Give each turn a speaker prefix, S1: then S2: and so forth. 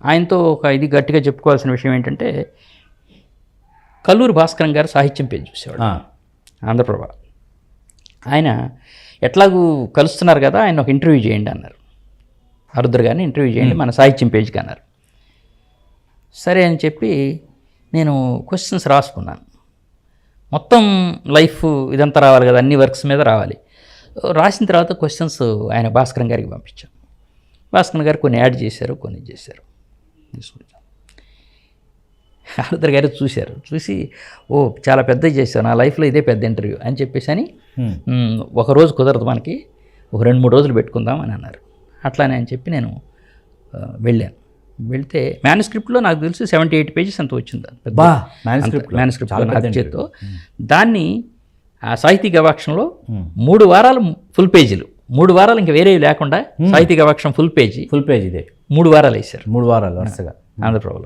S1: ఆయనతో ఒక ఇది గట్టిగా చెప్పుకోవాల్సిన విషయం ఏంటంటే కల్లూరి భాస్కరన్ గారు సాహిత్యం పేజ్ చూసేవాడు ఆంధ్రప్రభ. ఆయన ఎట్లాగూ కలుస్తున్నారు కదా, ఆయన ఒక ఇంటర్వ్యూ చేయండి అన్నారు. ఆరుద్ర గారిని ఇంటర్వ్యూ చేయండి మన సాహిత్యం పేజ్కి అన్నారు. సరే అని చెప్పి నేను క్వశ్చన్స్ రాసుకున్నాను. మొత్తం లైఫ్ ఇదంతా రావాలి కదా, అన్ని వర్క్స్ మీద రావాలి. రాసిన తర్వాత క్వశ్చన్స్ ఆయన భాస్కరన్ గారికి పంపించాం. భాస్కరన్ గారు కొన్ని యాడ్ చేశారు, కొన్ని చేశారు. ఆరుద్ర గారు చూశారు, చూసి ఓ చాలా పెద్దది చేశారు, నా లైఫ్లో ఇదే పెద్ద ఇంటర్వ్యూ అని చెప్పేసి అని ఒకరోజు కుదరదు మనకి, ఒక 2-3 రోజులు పెట్టుకుందాం అని అన్నారు. అట్లానే అని చెప్పి నేను వెళ్ళాను. వెళ్తే మ్యానుస్క్రిప్ట్లో నాకు తెలిసి 78 పేజెస్ అంత వచ్చింది. మ్యానుస్క్రిప్ట్లో నాకు చేత్తో దాన్ని ఆ సాహితీ గవాక్షంలో 3 వారాలు ఫుల్ పేజీలు, 3 వారాలు ఇంకా వేరే లేకుండా సాహితీ గవాక్షం ఫుల్ పేజీ ఇదే 3 వారాలు వేశారు.
S2: 3 వారాలు వరుసగా
S1: ఆంధ్రప్రభలో.